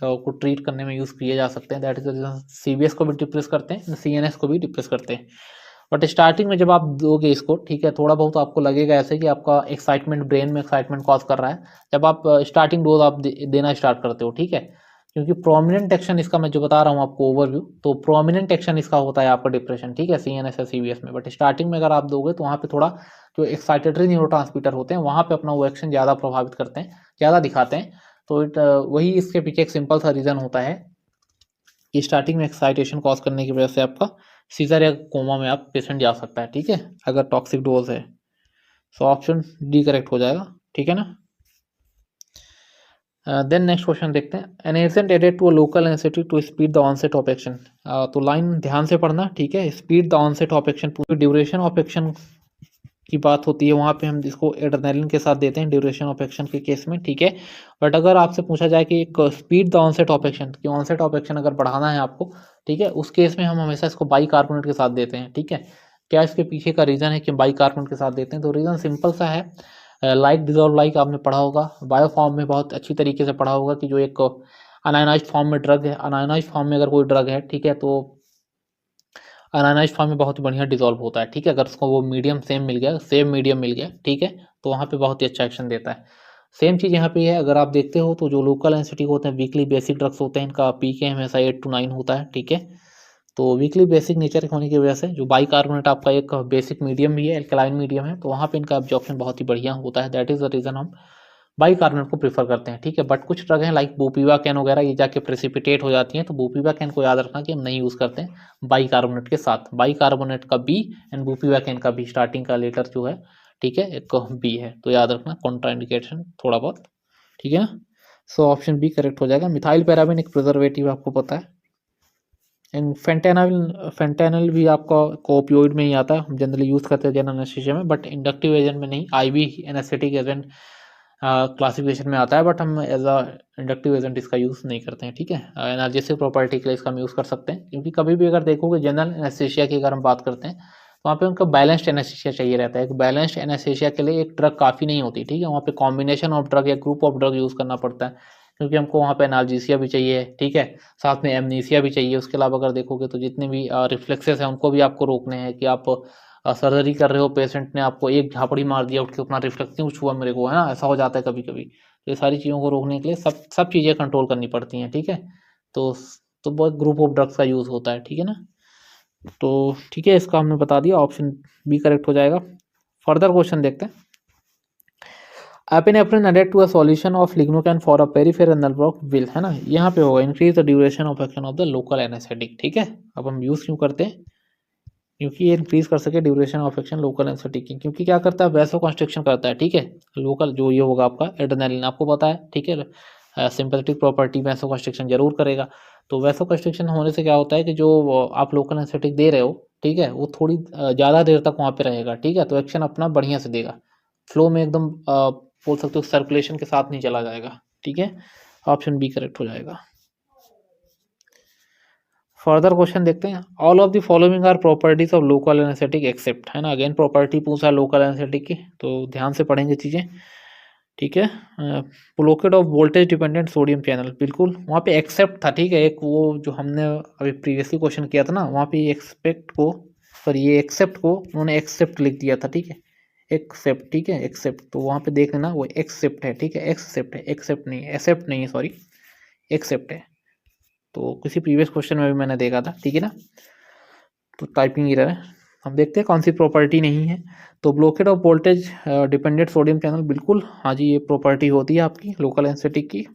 को ट्रीट करने में यूज़ किए जा सकते हैं। दैट इज सीबीएस को भी डिप्रेस करते हैं, सीएनएस को भी डिप्रेस करते हैं। बट स्टार्टिंग में जब आप दोगे इसको, ठीक है, थोड़ा बहुत आपको लगेगा ऐसे कि आपका एक्साइटमेंट, ब्रेन में एक्साइटमेंट कॉज कर रहा है जब आप स्टार्टिंग डोज आप देना स्टार्ट करते हो, ठीक है। क्योंकि प्रोमिनेंट एक्शन इसका मैं जो बता रहा हूँ आपको ओवरव्यू, तो प्रोमिनेंट एक्शन इसका होता है आपका डिप्रेशन, ठीक है, सीएनएस या सीबीएस में। बट स्टार्टिंग में अगर आप दोगे तो वहाँ पे थोड़ा जो एक्साइटेटरी न्यूरोट्रांसमीटर होते हैं वहाँ पे अपना वो एक्शन ज़्यादा प्रभावित करते हैं, ज़्यादा दिखाते हैं। तो वही इसके पीछे एक सिंपल सा रीज़न होता है कि स्टार्टिंग में एक्साइटेशन कॉज करने की वजह से आपका सीजर या कोमा में आप पेशेंट जा सकता है, ठीक है, अगर टॉक्सिक डोज है। सो ऑप्शन डी करेक्ट हो जाएगा, ठीक है ना। देन नेक्स्ट क्वेश्चन देखते हैं, an agent added to a local anaesthetic to speed the onset of action. तो लाइन ध्यान से पढ़ना, ठीक है। Speed the onset of action, पूरी ड्यूरेशन ऑफ एक्शन की बात होती है वहाँ पे हम इसको एड्रेनालिन के साथ देते हैं ड्यूरेशन ऑफ एक्शन के केस में, ठीक है। बट अगर आपसे पूछा जाए कि एक speed the onset of action, कि ऑनसेट ऑफ एक्शन अगर बढ़ाना है आपको, ठीक है, उस केस में हम हमेशा इसको बाइकार्बोनेट के साथ देते हैं, ठीक है। क्या इसके पीछे का रीज़न है कि बाइकार्बोनेट के साथ देते हैं, तो रीज़न सिंपल सा है, लाइक डिजॉल्व लाइक आपने पढ़ा होगा, बायो फॉर्म में बहुत अच्छी तरीके से पढ़ा होगा कि जो एक अनायनाइज्ड फॉर्म में ड्रग है, अनायनाइज्ड फॉर्म में अगर कोई ड्रग है, ठीक है, तो अनायनाइज्ड फॉर्म में बहुत बढ़िया डिजॉल्व होता है, ठीक है। अगर उसको वो मीडियम सेम मिल गया, सेम मीडियम मिल गया, ठीक है, तो वहाँ पे बहुत ही अच्छा एक्शन देता है। सेम चीज़ यहाँ पे है, अगर आप देखते हो तो जो लोकल एनेस्थेटिक होते हैं, वीकली बेसिक ड्रग्स होते हैं, इनका पीके हमेशा 8 to 9 होता है, ठीक है। तो वीकली बेसिक नेचर होने की वजह से जो बाइकार्बोनेट आपका एक बेसिक मीडियम भी है, एल्कलाइन मीडियम है, तो वहाँ पे इनका एब्जॉर्प्शन बहुत ही बढ़िया होता है। दैट इज द रीज़न हम बाइकार्बोनेट को प्रीफर करते हैं, ठीक है। बट कुछ ड्रग हैं लाइक बुपिवाकेन वगैरह, ये जाके प्रेसिपिटेट हो जाती हैं, तो बुपिवाकेन को याद रखना कि हम नहीं यूज़ करते हैं बाइकार्बोनेट के साथ। बाइकार्बोनेट का बी एंड बुपिवाकेन का भी स्टार्टिंग का लेटर जो है, ठीक है, एक बी है, तो याद रखना कॉन्ट्राइंडिकेशन थोड़ा बहुत, ठीक है ना। सो ऑप्शन बी करेक्ट हो जाएगा। मिथाइल पैराबिन एक प्रिजर्वेटिव आपको पता है, एंड फेंटेनल भी आपका कोपियोइड में ही आता है, हम जनरली यूज़ करते हैं जनरल एनेस्थीसिया में, बट इंडक्टिव एजेंट में नहीं, आईवी एनेस्थेटिक एजेंट क्लासिफिकेशन में आता है, बट हम एज अ इंडक्टिव एजेंट इसका यूज़ नहीं करते हैं, ठीक है। एनाल्जेसिक प्रॉपर्टी के लिए इसका हम यूज़ कर सकते हैं, क्योंकि कभी भी अगर देखोगे जनरल एनेस्थीसिया की अगर हम बात करते हैं तो वहाँ पे उनको बैलेंस्ड एनेस्थीसिया चाहिए रहता है। एक बैलेंस्ड एनेस्थीसिया के लिए एक ड्रग काफ़ी नहीं होती, ठीक है, वहाँ पे कॉम्बिनेशन ऑफ ड्रग या ग्रुप ऑफ ड्रग यूज़ करना पड़ता है, क्योंकि हमको वहाँ पे एनाल्जेसिया भी चाहिए, ठीक है, साथ में एमनीसिया भी चाहिए। उसके अलावा अगर देखोगे तो जितने भी रिफ्लेक्सेस हैं उनको भी आपको रोकने हैं, कि आप सर्जरी कर रहे हो, पेशेंट ने आपको एक झापड़ी मार दिया उठ के, अपना रिफ्लेक्स नहीं छुआ मेरे को, है ना, ऐसा हो जाता है कभी कभी। तो ये सारी चीज़ों को रोकने के लिए सब चीज़ें कंट्रोल करनी पड़ती हैं, ठीक है। तो तो बहुत ग्रुप ऑफ ड्रग्स का यूज़ होता है, ठीक है ना। तो ठीक है, इसका हमने बता दिया, ऑप्शन बी करेक्ट हो जाएगा। फर्दर क्वेश्चन देखते हैं, epinephrine added to a solution of lignocaine for a peripheral nerve block will, है ना, यहाँ पे होगा increase the duration of action of the local anaesthetic, ठीक है। अब हम यूज़ क्यों करते हैं, क्योंकि ये इंक्रीज कर सके duration of action local anaesthetic की, क्योंकि क्या करता है, वैसो कंस्ट्रिक्शन करता है, ठीक है। लोकल जो ये होगा आपका एड्रेनालिन आपको पता है, ठीक है, सिंपैथेटिक प्रॉपर्टी वैसो कंस्ट्रिक्शन जरूर करेगा। तो वैसो कंस्ट्रिक्शन होने से क्या होता है कि जो आप लोकल एनेस्थेटिक दे रहे हो, ठीक है, वो थोड़ी ज़्यादा देर तक वहाँ पे रहेगा, ठीक है, तो एक्शन अपना बढ़िया से देगा, फ्लो में एकदम बोल सकते हो सर्कुलेशन के साथ नहीं चला जाएगा, ठीक है। ऑप्शन बी करेक्ट हो जाएगा। फर्दर क्वेश्चन देखते हैं, all of the following are properties of local anaesthetic except, है ना, अगेन प्रॉपर्टी पूछा लोकल एनेस्थेटिक की, तो ध्यान से पढ़ेंगे चीज़ें, ठीक है। Blockade of voltage dependent sodium channel, बिल्कुल वहाँ पे एक्सेप्ट था, ठीक है, एक वो जो हमने अभी प्रीवियसली क्वेश्चन किया था ना, वहाँ पे एक्सपेक्ट को सॉरी ये एक्सेप्ट को उन्होंने एक्सेप्ट लिख दिया था, ठीक है, एक्सेप्ट, ठीक है, एक्सेप्ट, तो वहाँ पे देख लेना वो एक्सेप्ट है, ठीक है, एक्सेप्ट है, एक्सेप्ट नहीं है, एक्सेप्ट नहीं है, सॉरी एक्सेप्ट है। तो किसी प्रीवियस क्वेश्चन में भी मैंने देखा था, ठीक है ना, तो टाइपिंग एरर है। हम देखते हैं कौन सी प्रॉपर्टी नहीं है। तो blockade of voltage dependent sodium channel, बिल्कुल हाँ जी, ये प्रॉपर्टी होती है आपकी लोकल एनेस्थेटिक की।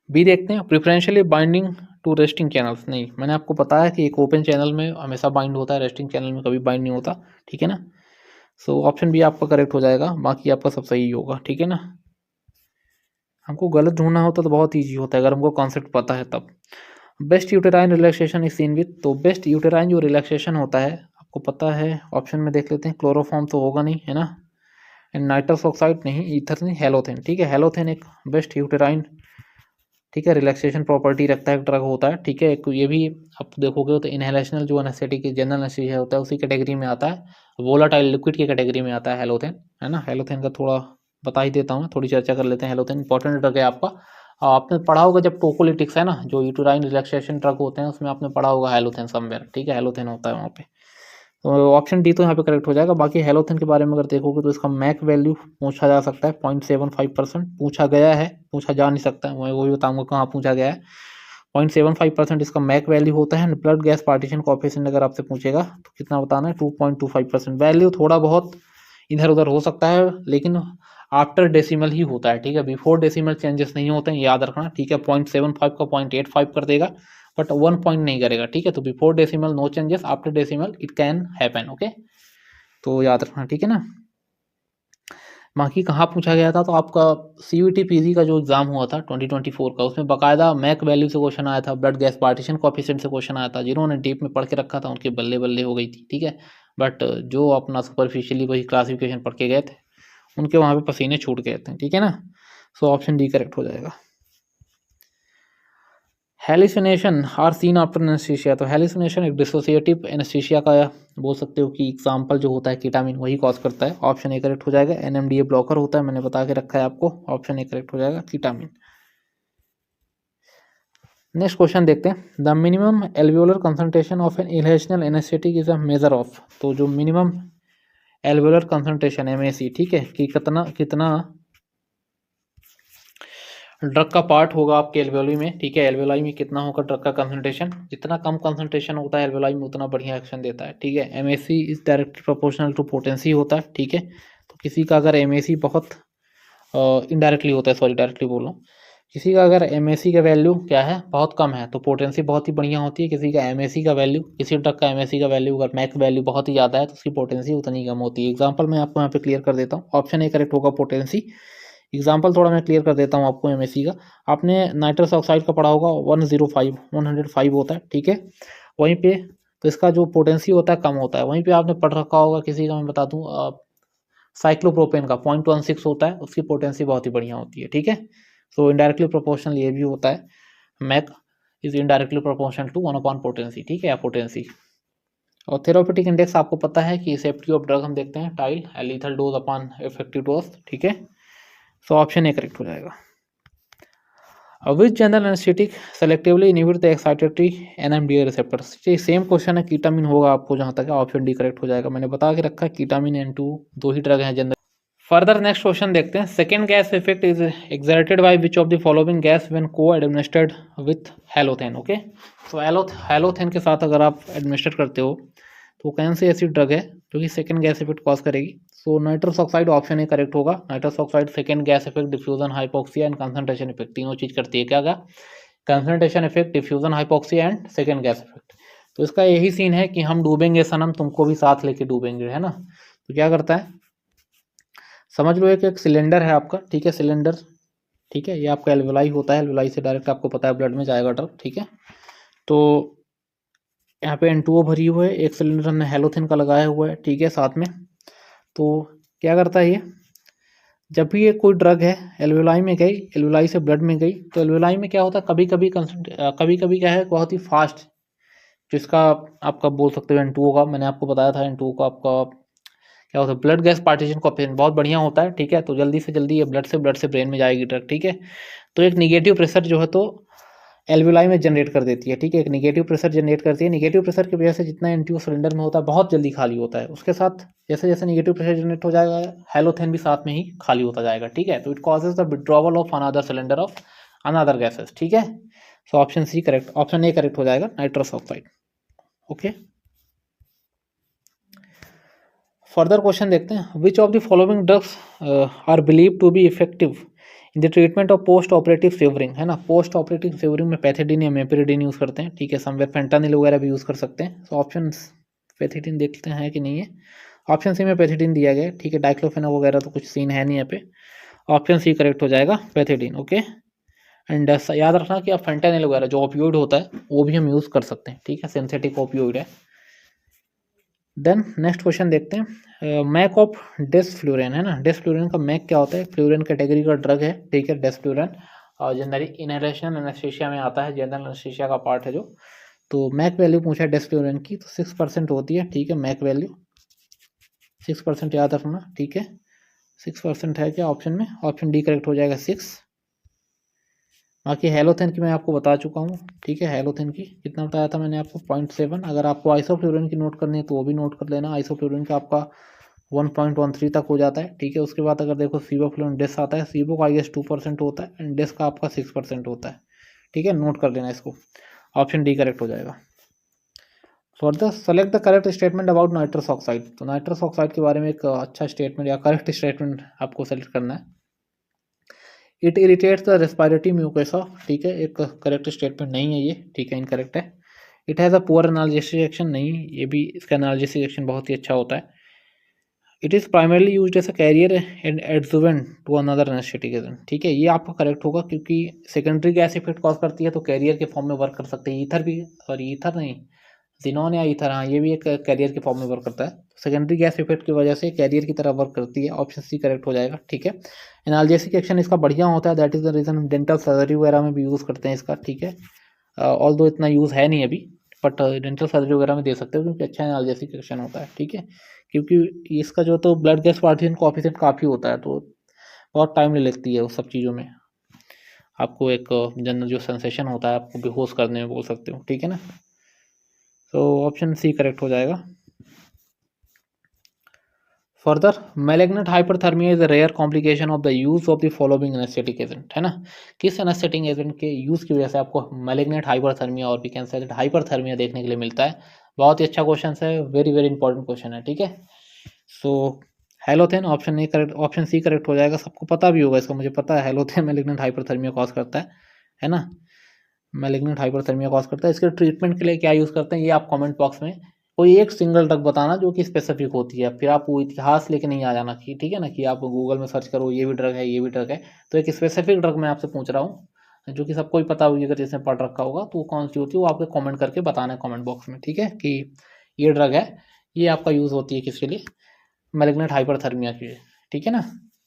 बी देखते हैं, preferentially binding to resting channels, नहीं, मैंने आपको बताया कि एक ओपन चैनल में हमेशा बाइंड होता है, रेस्टिंग चैनल में कभी बाइंड नहीं होता, ठीक है ना। सो ऑप्शन बी आपका करेक्ट हो जाएगा, बाकी आपका सब सही होगा, ठीक है ना। हमको गलत ढूंढना होता तो बहुत ईजी होता है अगर हमको कॉन्सेप्ट पता है तब। Best uterine relaxation is seen with, तो बेस्ट यूटेराइन जो रिलैक्सेशन होता है आपको पता है, ऑप्शन में देख लेते हैं, क्लोरोफॉर्म तो होगा नहीं, है ना, एंड नाइट्रस ऑक्साइड नहीं, ईथर नहीं, हेलोथेन, ठीक है, हेलोथेन एक बेस्ट यूटेराइन, ठीक है, रिलैक्सेशन प्रॉपर्टी रखता है, ड्रग होता है, ठीक है। ये भी आप देखोगे तो इनहेलेशनल जो एनेस्थेटिक जनरल एनेस्थीसिया होता है उसी कैटेगरी में आता है, वोलाटाइल लिक्विड की कैटेगरी में आता है हेलोथेन, है ना। हेलोथेन का थोड़ा बता ही देता हूँ, थोड़ी चर्चा कर लेते हैं। हेलोथेन इंपॉर्टेंट ड्रग है आपका, आपने पढ़ा होगा जब टोकोलिटिक्स है ना, जो यूटेराइन रिलैक्सेशन ड्रग होते हैं उसमें आपने पढ़ा होगा हेलोथेन समवेयर, ठीक है, हेलोथेन होता है वहाँ पे। तो ऑप्शन डी तो यहाँ पे करेक्ट हो जाएगा। बाकी हेलोथेन के बारे में अगर देखोगे तो इसका मैक वैल्यू पूछा जा सकता है, 0.75% पूछा गया है, पूछा जा नहीं सकता, मैं वही बताऊंगा कहाँ पूछा गया है। 0.75% इसका मैक वैल्यू होता है। ब्लड गैस पार्टीशन कोएफिशिएंट अगर आपसे पूछेगा तो कितना बताना है, 2.25%। वैल्यू थोड़ा बहुत इधर उधर हो सकता है लेकिन आफ्टर डेसिमल ही होता है, ठीक है, बिफोर डेसिमल चेंजेस नहीं होते हैं, याद रखना, ठीक है। 0.75 का 0.85 कर देगा बट 1 पॉइंट नहीं करेगा, ठीक है। तो before decimal no changes, after decimal it can happen, okay, तो याद रखना, ठीक है ना। बाकी कहाँ पूछा गया था, तो आपका CVT PG का जो एग्जाम हुआ था 2024 का, उसमें बाकायदा मैक वैल्यू से क्वेश्चन आया था, ब्लड गैस पार्टीशन कोएफिशिएंट से क्वेश्चन आया था। जिन्होंने डीप में पढ़ के रखा था उनके बल्ले बल्ले हो गई थी, ठीक है, बट जो अपना सुपरफिशियली वही क्लासिफिकेशन पढ़ के गए थे उनके वहाँ पे पसीने छूट गए थे, ठीक है ना। सो ऑप्शन डी करेक्ट हो जाएगा। Hallucination are seen after anaesthesia, तो हेलिसिनेशन एक डिसोसिएटिव एनेस्थीसिया का बोल सकते हो कि एग्जाम्पल जो होता है कीटामिन वही कॉज करता है, ऑप्शन ए करेक्ट हो जाएगा। NMDA ब्लॉकर होता है, मैंने बता के रखा है आपको, ऑप्शन ए करेक्ट हो जाएगा, कीटामिन। नेक्स्ट क्वेश्चन देखते हैं, the minimum alveolar concentration of an inhalational anaesthetic is a measure of, तो जो मिनिमम एल्वियोलर कंसंट्रेशन MAC, ठीक है, कि कितना कितना ड्रग का पार्ट होगा आपके एल्वेओली में, ठीक है, एल्वेओलाई में कितना होगा ड्रग का कंसंट्रेशन, जितना कम कंसंट्रेशन होता है एल्वेओलाई में उतना बढ़िया एक्शन देता है, ठीक है। MAC is directly proportional to potency होता है, ठीक है। तो किसी का अगर MAC बहुत इनडायरेक्टली होता है, सॉरी डायरेक्टली बोल रहा हूँ, किसी का अगर MAC का वैल्यू क्या है बहुत कम है तो पोटेंसी बहुत ही बढ़िया होती है। किसी का MAC का वैल्यू, किसी ड्रग का MAC का वैल्यू अगर मैक वैल्यू बहुत ही ज़्यादा है तो उसकी पोटेंसी उतनी कम होती है। एग्जाम्पल मैं आपको यहाँ पे क्लियर कर देता हूँ, ऑप्शन ए करेक्ट होगा पोटेंसी। एग्जाम्पल थोड़ा मैं क्लियर कर देता हूँ आपको MAC का, आपने नाइट्रस ऑक्साइड का पढ़ा होगा, 105 होता है, ठीक है, वहीं पे तो इसका जो पोटेंसी होता है कम होता है। वहीं पे आपने पढ़ रखा होगा किसी का, मैं बता दूँ, साइक्लोप्रोपेन का 0.16 होता है, उसकी पोटेंसी बहुत ही बढ़िया होती है, ठीक है। सो इनडायरेक्टली प्रोपोर्शनल ये भी होता है, MAC is indirectly proportional to 1 potency, ठीक है, या पोटेंसी। और थेरापेटिक इंडेक्स आपको पता है कि सेफ्टी ऑफ ड्रग हम देखते हैं, टाइल lethal dose upon effective dose, ठीक है। सो ऑप्शन ए करेक्ट हो जाएगा। Which general anaesthetic selectively inhibit the excitatory NMDA receptors, same question है, कीटामिन होगा आपको जहाँ तक है, ऑप्शन डी करेक्ट हो जाएगा। मैंने बता के रखा है कीटामिन N2 दो ही ड्रग हैं जनरल। फर्दर नेक्स्ट क्वेश्चन देखते हैं, second gas effect is exerted by which of the following gas when को एडमिनिस्टर्ड विथ हेलोथेन, ओके। तो हेलोथेन के साथ अगर आप एडमिनिस्टर करते हो तो कौन सी ऐसी ड्रग है जो कि सेकेंड गैस इफेक्ट कॉज करेगी। So nitrous oxide, option A correct होगा। Nitrous oxide second gas effect, diffusion, hypoxia and concentration effect, तीनों चीज करती है, क्या क्या, concentration effect, diffusion, hypoxia and second gas effect. तो इसका यही सीन है कि हम डूबेंगे सनम, तुमको भी साथ लेके डूबेंगे, है ना। तो क्या करता है, समझ लो एक सिलेंडर है आपका, ठीक है, सिलेंडर, ठीक है, ये आपका एल्वेलाई होता है, एल्वेलाई से डायरेक्ट आपको पता है ब्लड में जाएगा ड्रग, ठीक है। तो यहाँ पे N2O भरी हुई है, एक सिलेंडर हमने हेलोथेन का लगाया हुआ है, ठीक है, साथ में। तो क्या करता है ये, जब भी ये कोई ड्रग है एल्वेलाई में गई, एल्वेलाई से ब्लड में गई, तो एल्वेलाई में क्या होता है, कभी कभी क्या है बहुत ही फास्ट, जिसका आपका बोल सकते हो N2O का, मैंने आपको बताया था N2O का आपका क्या होता है, ब्लड गैस पार्टीशन कोएफिशिएंट बहुत बढ़िया होता है, ठीक है। तो जल्दी से जल्दी ये ब्लड से ब्रेन में जाएगी ड्रग, ठीक है। तो एक निगेटिव प्रेशर जो है तो एल्वियोलाई में जनरेट कर देती है, ठीक है, एक निगेटिव प्रेशर जनरेट करती है। निगेटिव प्रेशर की वजह से जितना एनटीओ सिलेंडर में होता है बहुत जल्दी खाली होता है। उसके साथ जैसे जैसे निगेटिव प्रेशर जनरेट हो जाएगा हैलोथेन भी साथ में ही खाली होता जाएगा, ठीक है। तो it causes the withdrawal of another cylinder of another gases, ठीक है। So option C correct, option A correct हो जाएगा, nitrous oxide. Okay, further question देखते हैं। Which of the following drugs are believe to be effective in the treatment of post operative shivering, है ना। पोस्ट ऑपरेटिव सीवरिंग में पैथिडीन या मेपिरिडीन यूज़ करते हैं, ठीक है। समवेयर फेंटानिल वगैरह भी यूज़ कर सकते हैं। तो ऑप्शन पैथिडीन देखते हैं कि नहीं है। ऑप्शन सी में पैथिडीन दिया गया है, ठीक है। डाइक्लोफेनाक वगैरह तो कुछ सीन है नहीं यहाँ पे। ऑप्शन सी करेक्ट हो जाएगा, पैथिडीन। ओके, एंड याद रखना कि आप फेंटानिल वगैरह जो ओपियोइड होता है वो भी हम यूज़ कर सकते हैं, ठीक है। सिंथेटिक ओपियोइड है। देन नेक्स्ट क्वेश्चन देखते हैं। मैक ऑफ डेस्फ्लूरेन, है ना। डेस्फ्लूरेन का मैक क्या होता है? फ्लूरेन कैटेगरी का ड्रग है, ठीक है। डेस्फ्लूरेन और जनरली इनहेलेशन एनेस्थीसिया में आता है, जनरल एनेस्थीसिया का पार्ट है जो। तो मैक वैल्यू पूछा है डेस्फ्लूरेन की, तो 6% होती है, ठीक है। मैक वैल्यू 6% याद रखना, ठीक है। 6% है क्या ऑप्शन में? ऑप्शन डी करेक्ट हो जाएगा, 6। बाकी हैलोथेन की मैं आपको बता चुका हूँ, ठीक है। हैलोथेन की कितना बताया था मैंने आपको? 0.7। अगर आपको आइसोफ्लूरिन की नोट करनी है तो वो भी नोट कर लेना। आइसोफ्लूरिन का आपका 1.13 तक हो जाता है, ठीक है। उसके बाद अगर देखो सीवोफ्लूरिन डेस आता है, सीवो का आई गेस 2% होता है एंड डेस का आपका 6% होता है, ठीक है। नोट कर लेना इसको, ऑप्शन डी करेक्ट हो जाएगा। Further select the correct statement about nitrous oxide. तो नाइट्रस ऑक्साइड के बारे में एक अच्छा स्टेटमेंट या करेक्ट स्टेटमेंट आपको सेलेक्ट करना है। It irritates the respiratory mucosa, ठीक है। एक करेक्ट स्टेटमेंट नहीं है ये, ठीक है, इनकरेक्ट है। It has a poor analgesic action, नहीं, ये भी इसका एनाल्जेसिक एक्शन बहुत ही अच्छा होता है। It is primarily used as a carrier and adjuvant to another anaesthetic agent, ठीक है। ये आपका करेक्ट होगा क्योंकि सेकेंडरी गैस इफेक्ट कॉज करती है तो कैरियर के फॉर्म में वर्क कर सकते हैं। ईथर भी, सॉरी ईथर नहीं, जिनोन या ईथर, हाँ, ये भी एक कैरियर के फॉर्म में वर्क करता है। सेकेंडरी गैस इफेक्ट की वजह से कैरियर की तरह वर्क करती है। ऑप्शन सी करेक्ट हो जाएगा, ठीक है। एनाल्जेसिक एक्शन इसका बढ़िया होता है, दैट इज़ द रीज़न हम डेंटल सर्जरी वगैरह में भी यूज़ करते हैं इसका, ठीक है। ऑल दो इतना यूज़ है नहीं अभी, बट डेंटल सर्जरी वगैरह में दे सकते हो क्योंकि अच्छा एनाल्जेसिक एक्शन होता है, ठीक है। क्योंकि इसका जो तो ब्लड गैस पार्टीशन कोएफिशिएंट काफ़ी होता है, तो बहुत टाइम ले लेती है उस सब चीज़ों में। आपको एक जनरल जो सेंसेशन होता है आपको बेहोश करने में बोल सकते हो, ठीक है ना। तो ऑप्शन सी करेक्ट हो जाएगा। Further, malignant hyperthermia is a rare complication of the use of the following anaesthetic agent, है ना। किस एनेस्थेटिक एजेंट के यूज की वजह से आपको मैलिग्नेंट हाइपरथर्मिया और भी कैंसर हाइपरथर्मिया देखने के लिए मिलता है? बहुत ही अच्छा क्वेश्चन है, वेरी वेरी इंपॉर्टेंट क्वेश्चन है, ठीक है। So halothane, option A correct, option C correct हो जाएगा। सबको पता भी होगा इसका, मुझे पता है। हैलोथेन मैलिग्नेंट हाइपरथर्मिया कॉज करता है ना। मैलिग्नेंट हाइपरथर्मिया कॉज करता है। इसके ट्रीटमेंट के लिए क्या यूज़ करते हैं ये आप कमेंट बॉक्स में कोई एक सिंगल ड्रग बताना जो कि स्पेसिफिक होती है। फिर आप वो इतिहास लेके नहीं आ जाना कि, ठीक है ना, कि आप गूगल में सर्च करो ये भी ड्रग है, ये भी ड्रग है। तो एक स्पेसिफिक ड्रग मैं आपसे पूछ रहा हूँ जो कि सबको ही पता होगी, अगर जिसने पढ़ रखा होगा, तो वो कौन सी होती है वो आपको कमेंट करके बताना है कमेंट बॉक्स में, ठीक है, कि ये ड्रग है, ये आपका यूज़ होती है किसके लिए? मैलिग्नेंट हाइपरथर्मिया के लिए, ठीक है ना।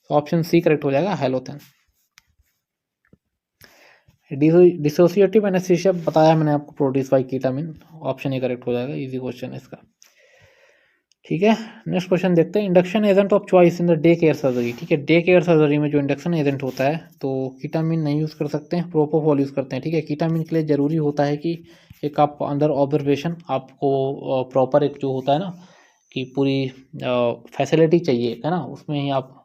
ऑप्शन सी करेक्ट हो जाएगा, हैलोथेन। डिसोसिएटिव एनेस्थीसिया बताया मैंने आपको, produce by ketamine, option A correct हो जाएगा। इजी क्वेश्चन है इसका, ठीक है। नेक्स्ट क्वेश्चन देखते हैं। Induction agent of choice in the day care surgery, ठीक है। डे केयर सर्जरी में जो इंडक्शन एजेंट होता है तो कीटामिन नहीं यूज़ कर सकते हैं, प्रोपोफॉल यूज़ करते हैं, ठीक है। कीटामिन के लिए ज़रूरी होता है कि एक आप अंडर ऑब्जर्वेशन आपको प्रॉपर एक जो होता है ना कि पूरी फैसिलिटी चाहिए, है ना, उसमें ही आप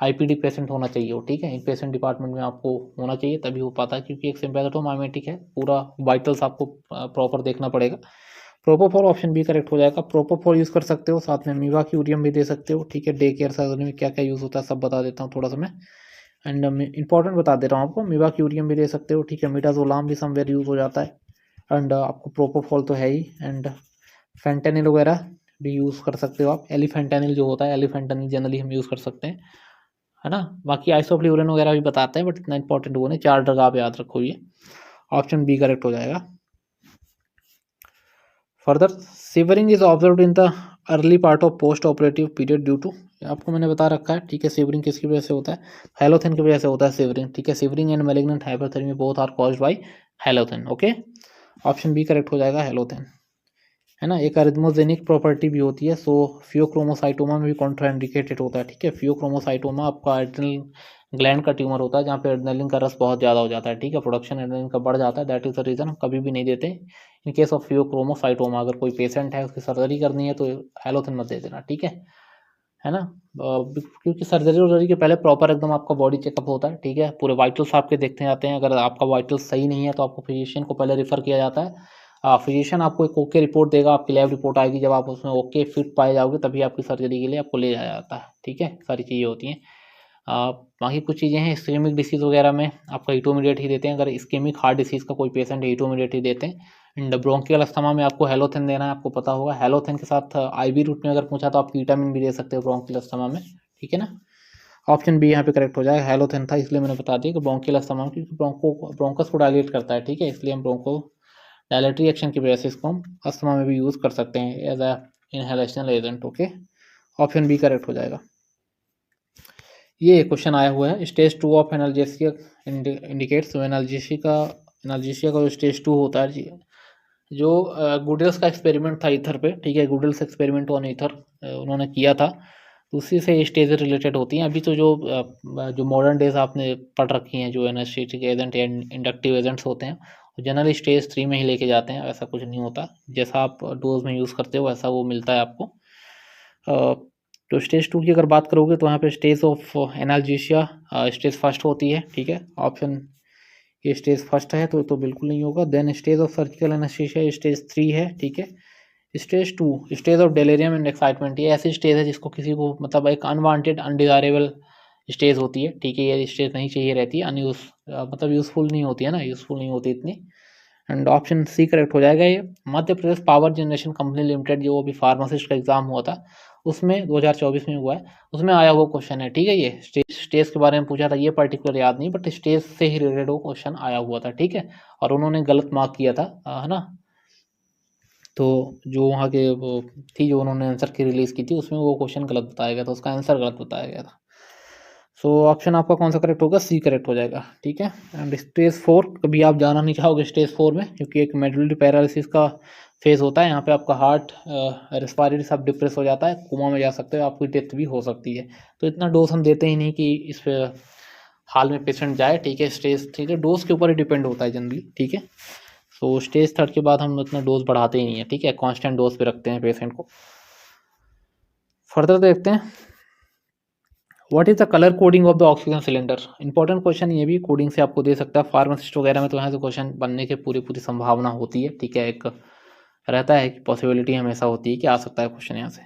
आईपीडी पेशेंट होना चाहिए वो, ठीक है। इन पेशेंट डिपार्टमेंट में आपको होना चाहिए, तभी हो पाता है, क्योंकि एक सिम्पैथोमाइमेटिक है, पूरा वाइटल्स आपको प्रॉपर देखना पड़ेगा। प्रोपोफॉल ऑप्शन बी करेक्ट हो जाएगा। प्रोपोफॉल यूज़ कर सकते हो, साथ में मीवा क्यूरियम भी दे सकते हो, ठीक है। डे केयर सर्जरी में क्या क्या यूज़ होता है सब बता देता हूँ थोड़ा सा मैं, एंड इंपॉर्टेंट बता दे रहा हूँ आपको। मीवा क्यूरियम भी दे सकते हो, ठीक है। मिडाजोलाम भी समवेयर यूज़ हो जाता है, एंड आपको प्रोपोफॉल तो है ही, एंड फेंटेनिल वगैरह भी यूज़ कर सकते हो आप। एलिफेंटेनिल जो होता है, एलिफेंटेनिल जनरली हम यूज़ कर सकते हैं, है ना। बाकी आइसोफ्लूरिन वगैरह भी बताते हैं, बट इतना इंपॉर्टेंट वो नहीं। 4 ड्रग आप याद रखो, ये ऑप्शन बी करेक्ट हो जाएगा। Further, shivering is observe in the early part of post operative period due to, आपको मैंने बता रखा है, ठीक है। सिवरिंग किसकी वजह से होता है? हैलोथेन की वजह से होता है सिवरिंग, ठीक है। Shivering and malignant hyperthermia both are caused by halothane, okay. Option B correct हो जाएगा, हैलोथेन, है ना। एक अरिथमोजेनिक प्रॉपर्टी भी होती है, सो फियोक्रोमोसाइटोमा में भी कॉन्ट्राइंडिकेटेड होता है, ठीक है। फियोक्रोमोसाइटोमा आपका एड्रिनल ग्लैंड का ट्यूमर होता है जहाँ पे एड्रेनलिन का रस बहुत ज़्यादा हो जाता है, ठीक है, प्रोडक्शन एड्रेनलिन का बढ़ जाता है, दैट इज़ द रीज़न हम कभी भी नहीं देते। इन केस ऑफ फियोक्रोमोसाइटोमा अगर कोई पेशेंट है उसकी सर्जरी करनी है तो हैलोथिन मत दे देना, ठीक है ना। क्योंकि सर्जरी के पहले प्रॉपर एकदम आपका बॉडी चेकअप होता है, ठीक है, पूरे वाइटल्स आपके देखते जाते हैं। अगर आपका वाइटल्स सही नहीं है तो आपको फिजिशियन को पहले रेफर किया जाता है। फिजिशियन आपको एक ओके रिपोर्ट देगा, आपकी लैब रिपोर्ट आएगी, जब आप उसमें ओके फिट पाए जाओगे तभी आपकी सर्जरी के लिए आपको ले जाया जाता है, ठीक है, सारी चीज़ें होती हैं। बाकी कुछ चीज़ें हैं इस्केमिक डिसीज़ वगैरह में आपका इटोमीडिएट ही देते हैं। अगर इस्केमिक हार्ट डिसीज़ का कोई पेशेंट है इटोमीडिएट ही देते हैं। एंड ब्रोंकियल अस्थमा में आपको हैलोथिन देना है, आपको पता होगा। हैलोथिन के साथ आईवी रूट में अगर पूछा तो आप कीटामिन भी दे सकते हो ब्रोंकियल अस्थमा में, ठीक है ना। ऑप्शन बी यहाँ पे करेक्ट हो जाएगा, हैलोथिन था इसलिए मैंने बता दिया कि ब्रोंकियल अस्थमा में, क्योंकि ब्रोंकस को डायलेट करता है, ठीक है, इसलिए हम ब्रोंको डायलेटरी एक्शन की वजह से इसको हम अस्थमा में भी यूज़ कर सकते हैं as a inhalational agent, okay. Option B correct हो जाएगा। ये क्वेश्चन आया हुआ है, stage 2 of analgesia indicates. Analgesia का जो स्टेज 2 होता है जी, जो गुडल्स का एक्सपेरिमेंट था ईथर पे, ठीक है, गुडल्स एक्सपेरिमेंट ऑन ईथर उन्होंने किया था, तो उसी से स्टेज रिलेटेड होती हैं। अभी तो जो मॉडर्न डेज आपने पढ़ रखी हैं, जो एनेस्थेटिक एजेंट या इंडक्टिव एजेंट्स होते हैं, जनरली स्टेज 3 में ही लेके जाते हैं। ऐसा कुछ नहीं होता, जैसा आप डोज में यूज़ करते हो वैसा वो मिलता है आपको। तो स्टेज 2 की अगर बात करोगे तो वहाँ पे stage of analgesia stage first होती है, ठीक है। ऑप्शन ये स्टेज फर्स्ट है तो बिल्कुल नहीं होगा। Then stage of surgical anaesthesia stage 3 है, ठीक है। Stage 2 stage of delirium and excitement, ये ऐसी स्टेज है जिसको किसी को मतलब एक अनवांटेड अनडिजायरेबल स्टेज होती है, ठीक है, ये स्टेज नहीं चाहिए रहती है, मतलब यूज़फुल नहीं होती है ना, यूज़फुल नहीं होती इतनी। एंड ऑप्शन सी करेक्ट हो जाएगा। ये Madhya Pradesh power generation company limited, जो अभी फार्मासिस्ट का एग्जाम हुआ था उसमें 2024 में हुआ है, उसमें आया हुआ क्वेश्चन है, ठीक है। ये स्टेज के बारे में पूछा था, ये पर्टिकुलर याद नहीं, बट स्टेज से ही रिलेटेड वो क्वेश्चन आया हुआ था, ठीक है, और उन्होंने गलत मार्क किया था, है ना। तो जो वहाँ के वो थी, जो उन्होंने आंसर की रिलीज़ की थी, उसमें वो क्वेश्चन गलत बताया गया था, उसका आंसर गलत बताया गया था। सो ऑप्शन आपका कौन सा करेक्ट होगा, सी करेक्ट हो जाएगा, ठीक है। एंड स्टेज 4 कभी आप जाना नहीं चाहोगे स्टेज 4 में, क्योंकि एक मेडुलरी पैरालिसिस का फेज़ होता है, यहाँ पे आपका हार्ट रेस्पिरेटरी सब डिप्रेस हो जाता है, कोमा में जा सकते हो, आपकी डेथ भी हो सकती है। तो इतना डोज हम देते ही नहीं कि इस पे हाल में पेशेंट जाए, ठीक है। स्टेज, ठीक है, डोज के ऊपर ही डिपेंड होता है जनरली, ठीक है। सो स्टेज 3 के बाद हम इतना डोज बढ़ाते ही नहीं है, ठीक है, कांस्टेंट डोज पे रखते हैं पेशेंट को। फर्दर देखते हैं, what is the colour coding of the oxygen cylinder. Important question ये भी कोडिंग से आपको दे सकता है, फार्मासिस्ट वगैरह में तो यहाँ से क्वेश्चन बनने की पूरी संभावना होती है, ठीक है, एक रहता है कि पॉसिबिलिटी हमेशा होती है कि आ सकता है क्वेश्चन यहाँ से।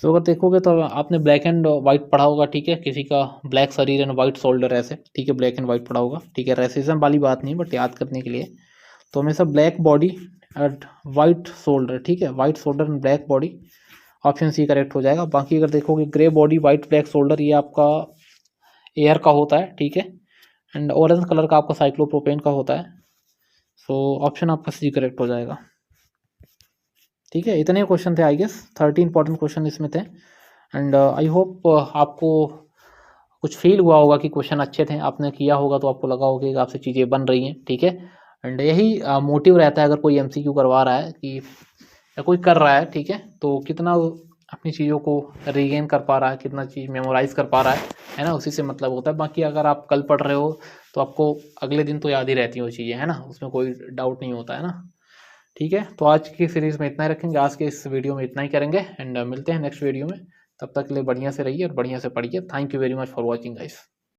सो अगर देखोगे तो आपने ब्लैक एंड वाइट पढ़ा होगा, ठीक है, किसी का ब्लैक शरीर एंड वाइट शोल्डर ऐसे, ठीक है, ब्लैक एंड वाइट पढ़ा होगा, ठीक है, रेसिज्म वाली बात नहीं, बट याद करने के लिए। तो हमेशा black body and white shoulder, ठीक है, white shoulder and black body, option C correct हो जाएगा। बाकी अगर देखोगे grey body white black shoulder, ये आपका एयर का होता है, ठीक है, एंड ऑरेंज कलर का आपका साइक्लोप्रोपेन का होता है। सो ऑप्शन आपका सी करेक्ट हो जाएगा, ठीक है। इतने क्वेश्चन थे, आई गेस 30 इंपॉर्टेंट क्वेश्चन इसमें थे। एंड आई होप आपको कुछ फील हुआ होगा कि क्वेश्चन अच्छे थे, आपने किया होगा तो आपको लगा होगा कि आपसे चीज़ें बन रही हैं, ठीक है। एंड यही मोटिव रहता है अगर कोई एमसीक्यू करवा रहा है कि या कोई कर रहा है, ठीक है, तो कितना अपनी चीज़ों को रीगेन कर पा रहा है, कितना चीज़ मेमोराइज कर पा रहा है ना, उसी से मतलब होता है। बाकी अगर आप कल पढ़ रहे हो तो आपको अगले दिन तो याद ही रहती हैं वो चीज़ें, है ना, उसमें कोई डाउट नहीं होता है ना, ठीक है। तो आज की सीरीज़ में इतना ही रखेंगे, आज के इस वीडियो में इतना ही करेंगे, एंड मिलते हैं नेक्स्ट वीडियो में। तब तक के लिए बढ़िया से रहिए और बढ़िया से पढ़िए। Thank you very much for watching guys.